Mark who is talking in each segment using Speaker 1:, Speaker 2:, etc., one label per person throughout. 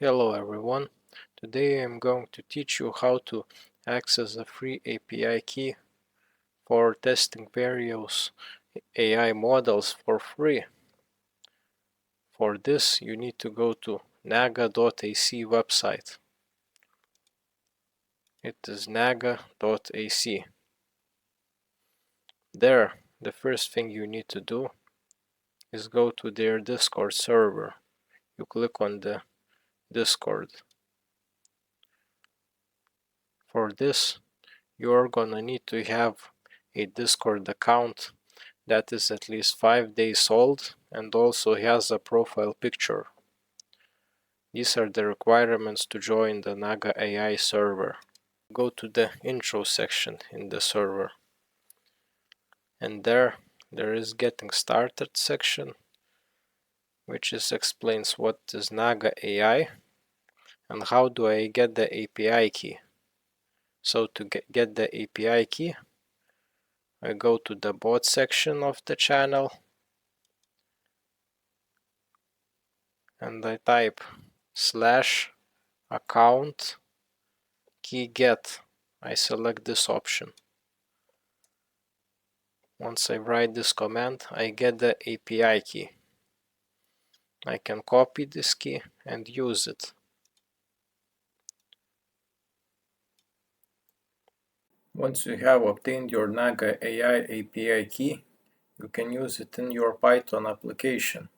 Speaker 1: Hello everyone, today I'm going to teach you how to access a free API key for testing various AI models for free. For this you need to go to nagaai.ac website. It is nagaai.ac. There, the first thing you need to do is go to their Discord server. You click on the Discord. For this, you're gonna need to have a Discord account that is at least 5 days old and also has a profile picture. These are the requirements to join the nagaai server. Go to the intro section in the server, and there is getting started section, which explains what is nagaai and how do I get the API key. So to get the API key, I go to the bot section of the channel and I type /account key get. I select this option. Once I write this command, I get the API key. I can copy this key and use it. Once you have obtained your nagaai API key, you can use it in your Python application.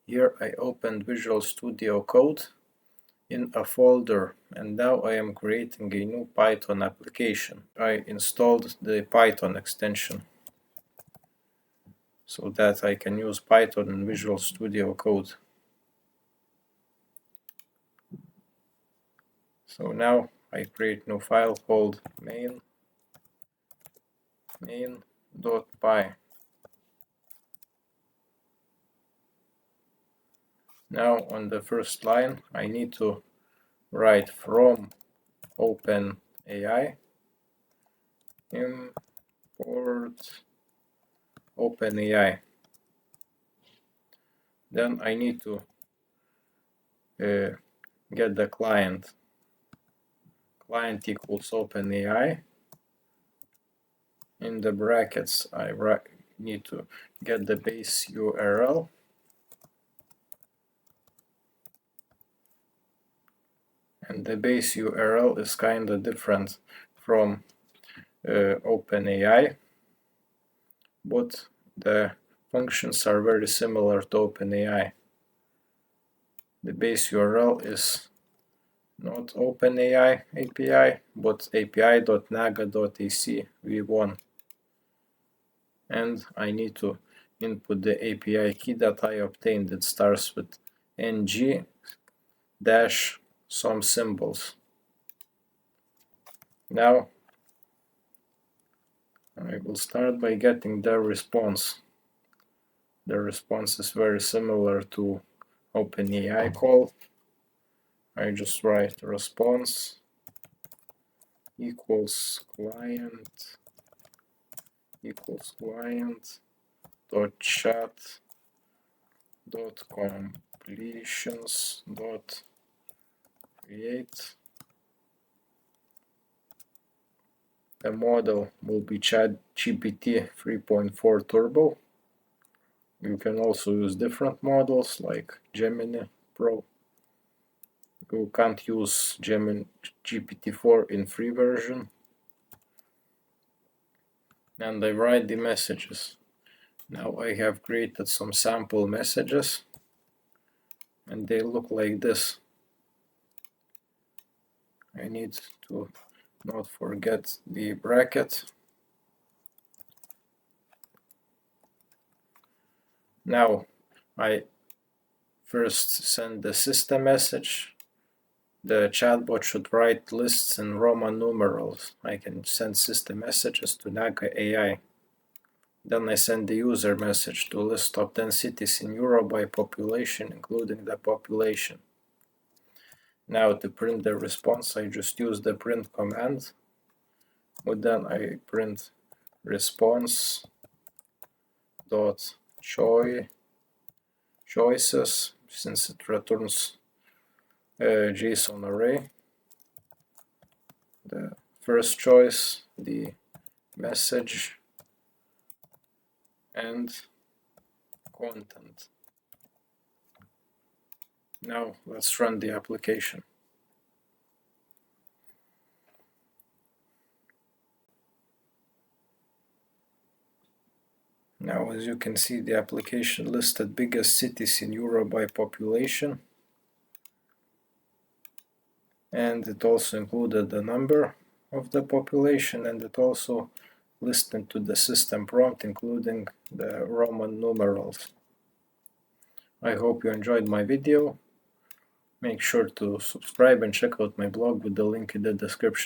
Speaker 1: Here I opened Visual Studio Code in a folder, and now I am creating a new Python application. I installed the Python extension so that I can use Python in Visual Studio Code. So now I create new file called main.py. Now on the first line I need to write from OpenAI import OpenAI. Then I need to get the client equals OpenAI. In the brackets I need to get the base URL. And the base URL is kind of different from OpenAI, but the functions are very similar to OpenAI. The base URL is not OpenAI API, but api.naga.ac v1. And I need to input the API key that I obtained. It starts with ng dash some symbols. Now I will start by getting the response. The response is very similar to OpenAI call. I just write response equals client dot chat dot completions dot create. The model will be ChatGPT 3.4 Turbo. You can also use different models like Gemini Pro. You can't use Gemini GPT-4 in free version. And I write the messages. Now I have created some sample messages and they look like this. I need to not forget the bracket. Now I first send the system message. The chatbot should write lists in Roman numerals. I can send system messages to nagaai. Then I send the user message to list top 10 cities in Europe by population, including the population. Now to print the response, I just use the print command. But then I print response dot choices, since it returns JSON array. The first choice, the message, and content. Now let's run the application. Now, as you can see, the application listed biggest cities in Europe by population, and it also included the number of the population, and it also listened to the system prompt, including the Roman numerals. I hope you enjoyed my video. Make sure to subscribe and check out my blog with the link in the description.